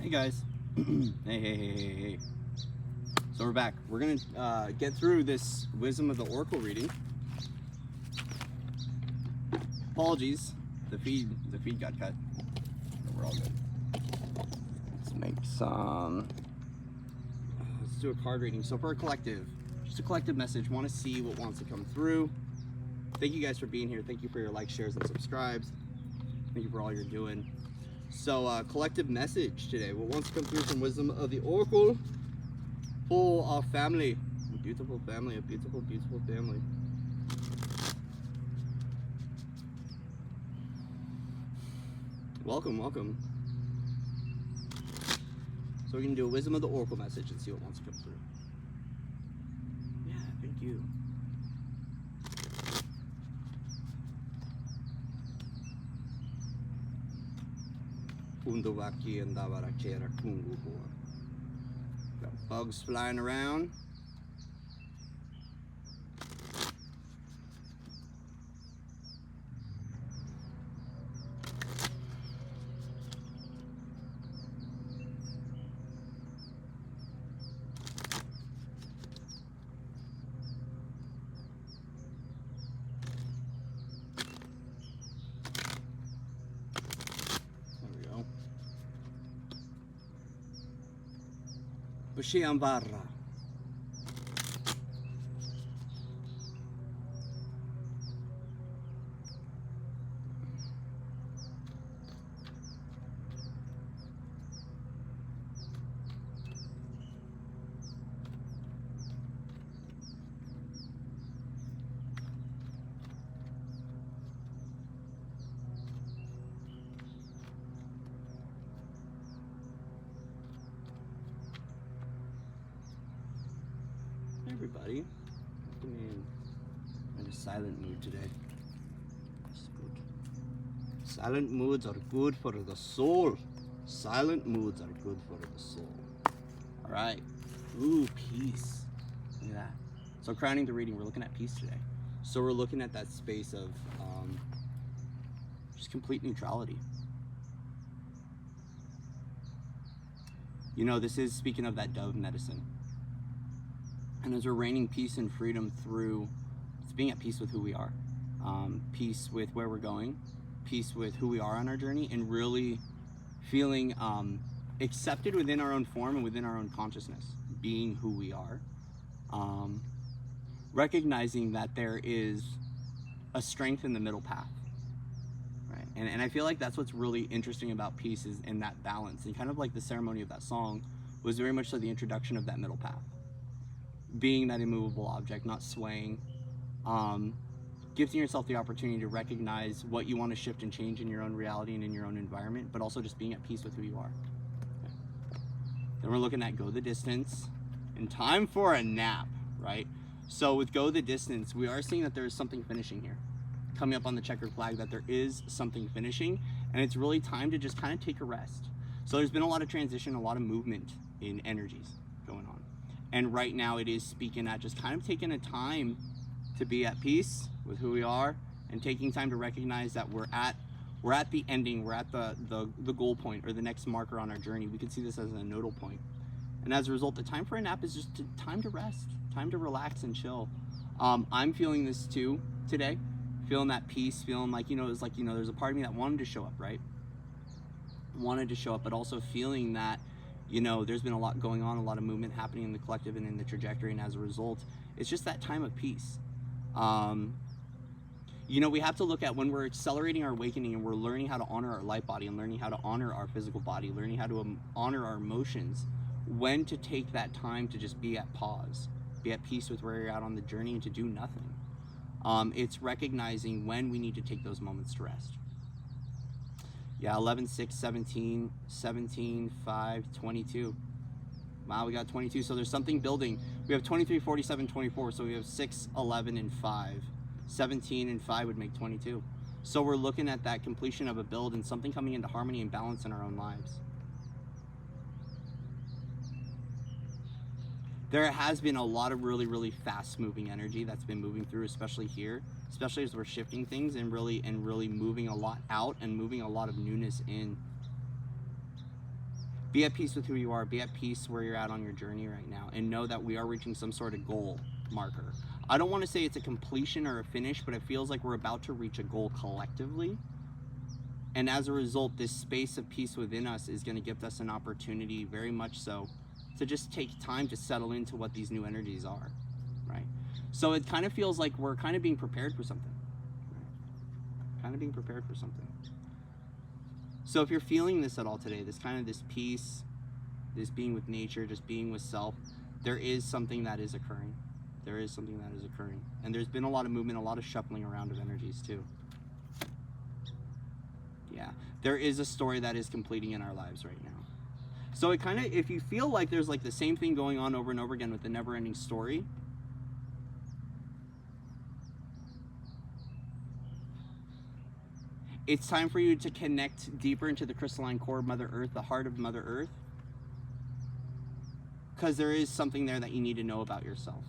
Hey guys. Hey. So we're back. We're gonna get through this Wisdom of the Oracle reading. Apologies, the feed got cut. But we're all good. Let's make some. Let's do a card reading. So for a collective, just a collective message. Want to see what wants to come through. Thank you guys for being here. Thank you for your likes, shares, and subscribes. Thank you for all you're doing. So, collective message today. What wants to come through from Wisdom of the Oracle for our family? A beautiful family, a beautiful, beautiful family. Welcome, welcome. So we're going to do a Wisdom of the Oracle message and see what wants to come through. Yeah, thank you. Got bugs flying around. Barra. Everybody, I'm in a silent mood today. That's good. Silent moods are good for the soul. Silent moods are good for the soul. All right. Ooh, peace. Look at that. So crowning the reading, we're looking at peace today. So we're looking at that space of just complete neutrality. You know, this is speaking of that dove medicine. And as we're reigning peace and freedom through, it's being at peace with who we are, peace with where we're going, peace with who we are on our journey, and really feeling accepted within our own form and within our own consciousness, being who we are, recognizing that there is a strength in the middle path, right? And I feel like that's what's really interesting about peace, is in that balance. And kind of like the ceremony of that song was very much so the introduction of that middle path. Being that immovable object, not swaying, giving yourself the opportunity to recognize what you want to shift and change in your own reality and in your own environment, but also just being at peace with who you are. Okay. Then we're looking at go the distance and time for a nap, right? So with go the distance, we are seeing that there is something finishing here. Coming up on the checkered flag, that there is something finishing, and it's really time to just kind of take a rest. So there's been a lot of transition, a lot of movement in energies going on. And right now it is speaking at just kind of taking a time to be at peace with who we are, and taking time to recognize that we're at the ending, we're at the goal point, or the next marker on our journey. We can see this as a nodal point. And as a result, the time for a nap is just time to rest, time to relax and chill. I'm feeling this too today, feeling that peace, feeling like, it's like, there's a part of me that wanted to show up, right? Wanted to show up, but also feeling that, there's been a lot going on, a lot of movement happening in the collective and in the trajectory, and as a result, it's just that time of peace. We have to look at when we're accelerating our awakening and we're learning how to honor our light body and learning how to honor our physical body, learning how to honor our emotions, when to take that time to just be at pause, be at peace with where you're at on the journey, and to do nothing. It's recognizing when we need to take those moments to rest. Yeah, 11, 6, 17, 17, 5, 22. Wow, we got 22. So there's something building. We have 23, 47, 24. So we have 6, 11, and 5. 17 and 5 would make 22. So we're looking at that completion of a build and something coming into harmony and balance in our own lives. There has been a lot of really, really fast moving energy that's been moving through, especially here, especially as we're shifting things and really moving a lot out and moving a lot of newness in. Be at peace with who you are. Be at peace where you're at on your journey right now, and know that we are reaching some sort of goal marker. I don't want to say it's a completion or a finish, but it feels like we're about to reach a goal collectively. And as a result, this space of peace within us is going to give us an opportunity, very much so, to just take time to settle into what these new energies are, right? So it kind of feels like we're kind of being prepared for something, right? Kind of being prepared for something. So if you're feeling this at all today, this kind of this peace, this being with nature, just being with self, there is something that is occurring. There is something that is occurring. And there's been a lot of movement, a lot of shuffling around of energies too. Yeah, there is a story that is completing in our lives right now. So it kind of, if you feel like there's like the same thing going on over and over again with the never-ending story, it's time for you to connect deeper into the crystalline core of Mother Earth, the heart of Mother Earth, because there is something there that you need to know about yourself.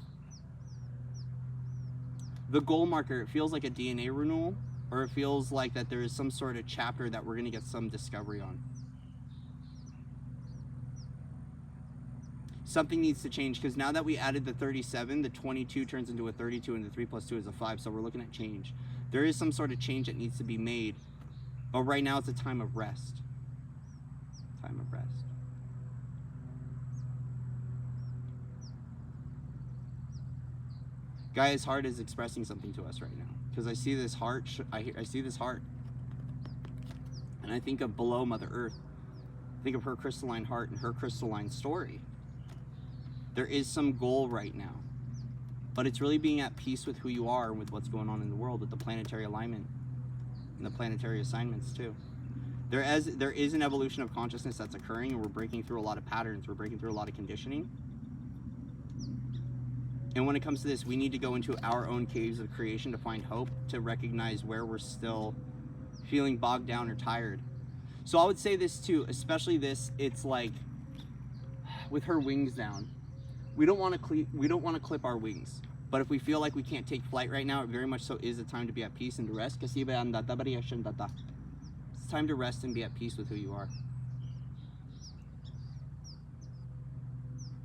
The goal marker, it feels like a DNA renewal, or it feels like that there is some sort of chapter that we're going to get some discovery on. Something needs to change, because now that we added the 37, the 22 turns into a 32, and the 3 plus 2 is a 5, so we're looking at change. There is some sort of change that needs to be made, but right now it's a time of rest. Time of rest. Gaia's heart is expressing something to us right now, because I see this heart, I see this heart, and I think of below Mother Earth. I think of her crystalline heart and her crystalline story. There is some goal right now, but it's really being at peace with who you are and with what's going on in the world, with the planetary alignment and the planetary assignments too. There is an evolution of consciousness that's occurring, and we're breaking through a lot of patterns. We're breaking through a lot of conditioning. And when it comes to this, we need to go into our own caves of creation to find hope, to recognize where we're still feeling bogged down or tired. So I would say this too, especially this, it's like with her wings down. We don't want to clip our wings. But if we feel like we can't take flight right now, it very much so is a time to be at peace and to rest. It's time to rest and be at peace with who you are.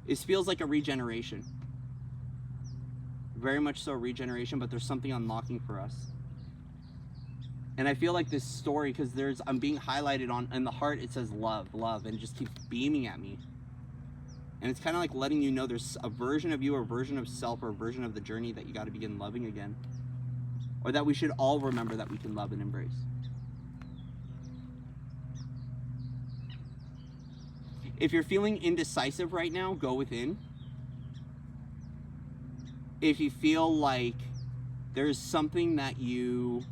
It feels like a regeneration. Very much so regeneration, but there's something unlocking for us. And I feel like this story, because I'm being highlighted on, in the heart it says love, love, and it just keeps beaming at me. And it's kind of like letting you know there's a version of you, or a version of self, or a version of the journey that you got to begin loving again. Or that we should all remember that we can love and embrace. If you're feeling indecisive right now, go within. If you feel like there's something that you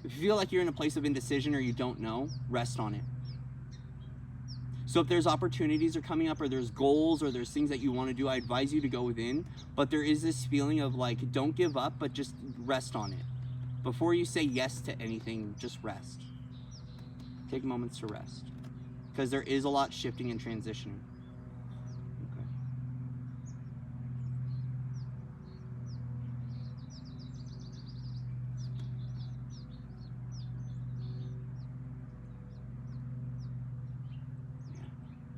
if you feel like you're in a place of indecision or you don't know, rest on it. So if there's opportunities are coming up, or there's goals, or there's things that you want to do, I advise you to go within. But there is this feeling of like, don't give up, but just rest on it. Before you say yes to anything, just rest. Take moments to rest. Because there is a lot shifting and transitioning. Okay. Yeah.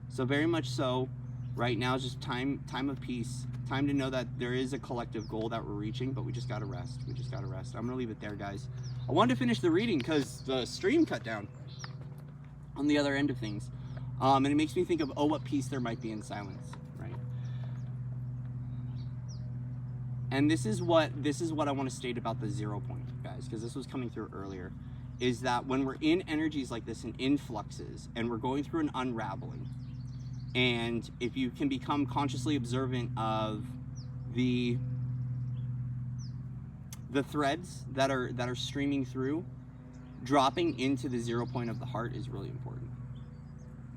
So very much so, right now is just time of peace. Time to know that there is a collective goal that we're reaching, but we just gotta rest. We just gotta rest. I'm gonna leave it there, guys. I wanted to finish the reading because the stream cut down on the other end of things. And it makes me think of, oh, what peace there might be in silence, right? And this is what I want to state about the 0 point, guys, because this was coming through earlier, is that when we're in energies like this, and influxes, and we're going through an unraveling, and if you can become consciously observant of the threads that are streaming through, dropping into the 0 point of the heart is really important.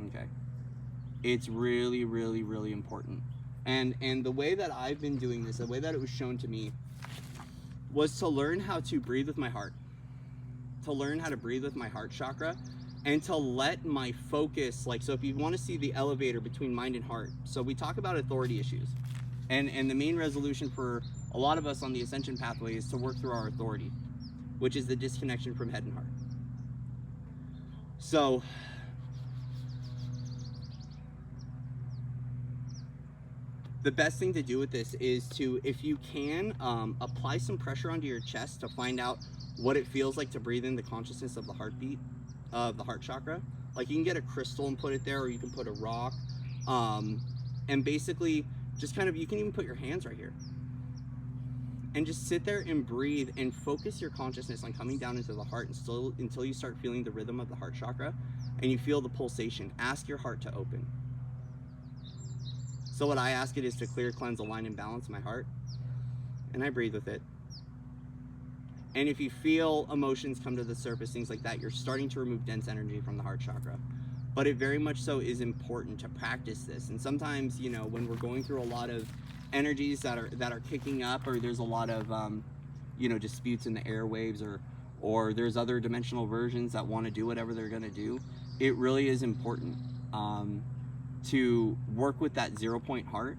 Okay, it's really, really, really important. And the way that I've been doing this, the way that it was shown to me, was to learn how to breathe with my heart, to learn how to breathe with my heart chakra, and to let my focus, like, so if you want to see the elevator between mind and heart, so we talk about authority issues, and the main resolution for a lot of us on the ascension pathway is to work through our authority. which is the disconnection from head and heart. So the best thing to do with this is to, if you can, apply some pressure onto your chest to find out what it feels like to breathe in the consciousness of the heartbeat of the heart chakra. Like, you can get a crystal and put it there, or you can put a rock, and basically just kind of, you can even put your hands right here and just sit there and breathe and focus your consciousness on coming down into the heart until you start feeling the rhythm of the heart chakra and you feel the pulsation. Ask your heart to open. So what I ask it is to clear, cleanse, align, and balance my heart, and I breathe with it. And if you feel emotions come to the surface, things like that, you're starting to remove dense energy from the heart chakra. But it very much so is important to practice this. And sometimes, you know, when we're going through a lot of energies that are kicking up, or there's a lot of you know, disputes in the airwaves, or there's other dimensional versions that want to do whatever they're going to do, it really is important to work with that 0 point heart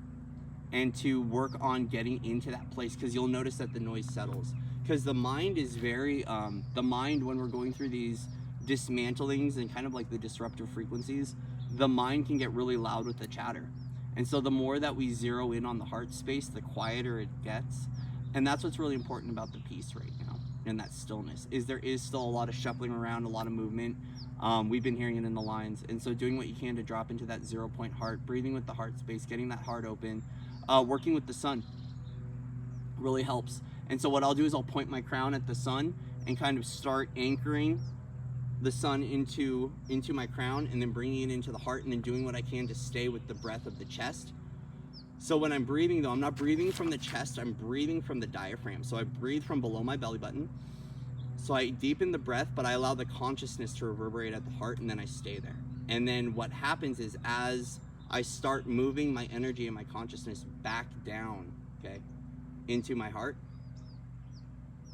and to work on getting into that place, because you'll notice that the noise settles. Because the mind is very the mind, when we're going through these dismantlings and kind of like the disruptive frequencies, the mind can get really loud with the chatter. And so the more that we zero in on the heart space, the quieter it gets. And that's what's really important about the peace right now, and that stillness, is there is still a lot of shuffling around, a lot of movement. We've been hearing it in the lines. And so doing what you can to drop into that 0 point heart, breathing with the heart space, getting that heart open, working with the sun really helps. And so what I'll do is I'll point my crown at the sun and kind of start anchoring the sun into my crown, and then bringing it into the heart, and then doing what I can to stay with the breath of the chest. So when I'm breathing, though, I'm not breathing from the chest, I'm breathing from the diaphragm. So I breathe from below my belly button. So I deepen the breath, but I allow the consciousness to reverberate at the heart, and then I stay there. And then what happens is, as I start moving my energy and my consciousness back down, okay, into my heart,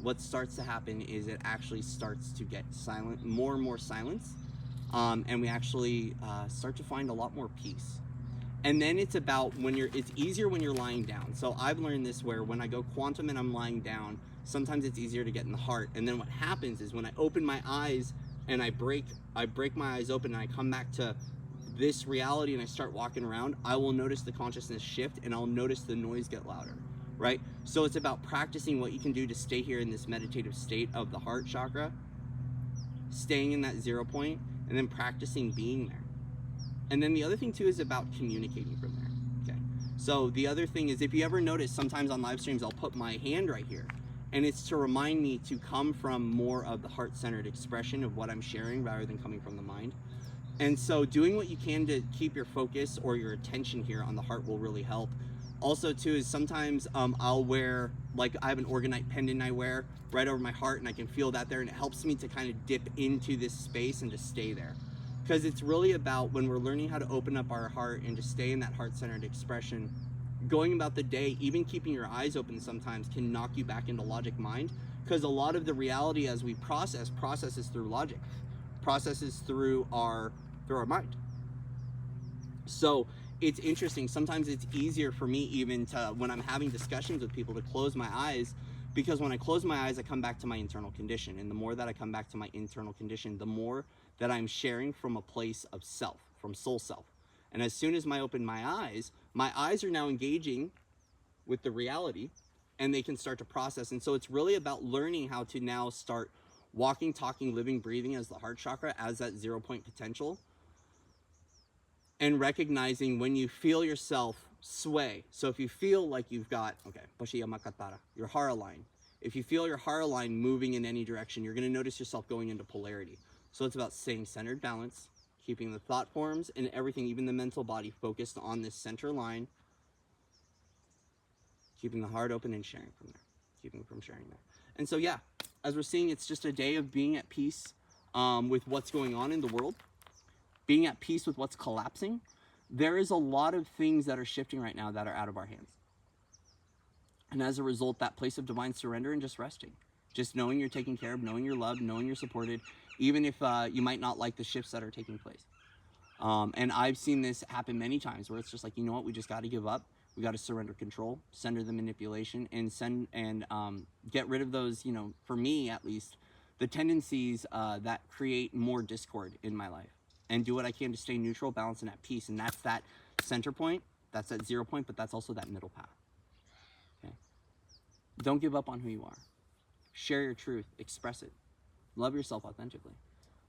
what starts to happen is it actually starts to get silent, more and more silence, and we actually start to find a lot more peace. And then it's about it's easier when you're lying down. So I've learned this, where when I go quantum and I'm lying down, sometimes it's easier to get in the heart. And then what happens is, when I open my eyes and I break my eyes open and I come back to this reality and I start walking around, I will notice the consciousness shift, and I'll notice the noise get louder. Right? So it's about practicing what you can do to stay here in this meditative state of the heart chakra, staying in that 0 point, and then practicing being there. And then the other thing too is about communicating from there. Okay. So the other thing is, if you ever notice, sometimes on live streams I'll put my hand right here, and it's to remind me to come from more of the heart-centered expression of what I'm sharing, rather than coming from the mind. And so doing what you can to keep your focus or your attention here on the heart will really help. Also too is, sometimes I'll wear, like, I have an orgonite pendant I wear right over my heart, and I can feel that there, and it helps me to kind of dip into this space and to stay there. Because it's really about, when we're learning how to open up our heart and to stay in that heart-centered expression, going about the day, even keeping your eyes open sometimes can knock you back into logic mind, because a lot of the reality as we processes through logic, processes through our mind. So it's interesting. Sometimes it's easier for me, even to, when I'm having discussions with people, to close my eyes, because when I close my eyes, I come back to my internal condition. And the more that I come back to my internal condition, the more that I'm sharing from a place of self, from soul self. And as soon as I open my eyes are now engaging with the reality, and they can start to process. And so it's really about learning how to now start walking, talking, living, breathing as the heart chakra, as that 0 point potential. And recognizing when you feel yourself sway. So if you feel like you've got, your hara line. If you feel your hara line moving in any direction, you're going to notice yourself going into polarity. So it's about staying centered, balance, keeping the thought forms and everything, even the mental body, focused on this center line, keeping the heart open and sharing from there, keeping from sharing there. And so, yeah, as we're seeing, it's just a day of being at peace with what's going on in the world, being at peace with what's collapsing. There is a lot of things that are shifting right now that are out of our hands. And as a result, that place of divine surrender and just resting, just knowing you're taken care of, knowing you're loved, knowing you're supported, even if you might not like the shifts that are taking place. And I've seen this happen many times, where it's just like, you know what, we just got to give up. We got to surrender control, surrender the manipulation, and get rid of those, you know, for me at least, the tendencies that create more discord in my life, and do what I can to stay neutral, balanced, and at peace. And that's that center point, that's that 0 point, but that's also that middle path. Okay? Don't give up on who you are. Share your truth, express it, love yourself authentically.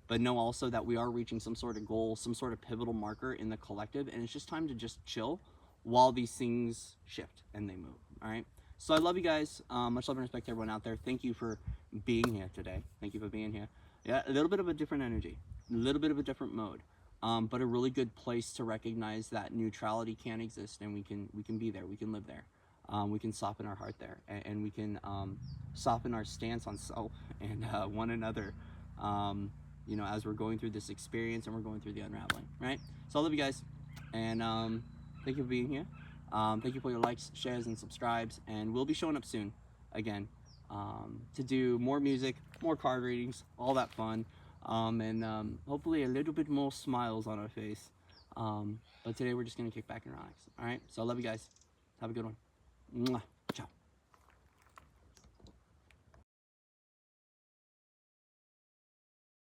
But know also that we are reaching some sort of goal, some sort of pivotal marker in the collective, and it's just time to just chill while these things shift and they move. All right. So I love you guys. Much love and respect to everyone out there. Thank you for being here today. Thank you for being here. Yeah, a little bit of a different energy, a little bit of a different mode, but a really good place to recognize that neutrality can exist, and we can be there. We can live there. We can soften our heart there, and we can soften our stance on self and one another. You know, as we're going through this experience and we're going through the unraveling, right? So I love you guys, and thank you for being here. Thank you for your likes, shares, and subscribes, and we'll be showing up soon again to do more music, more card readings, all that fun, and hopefully a little bit more smiles on our face. But today we're just gonna kick back and relax. All right, so I love you guys. Have a good one. Mwah.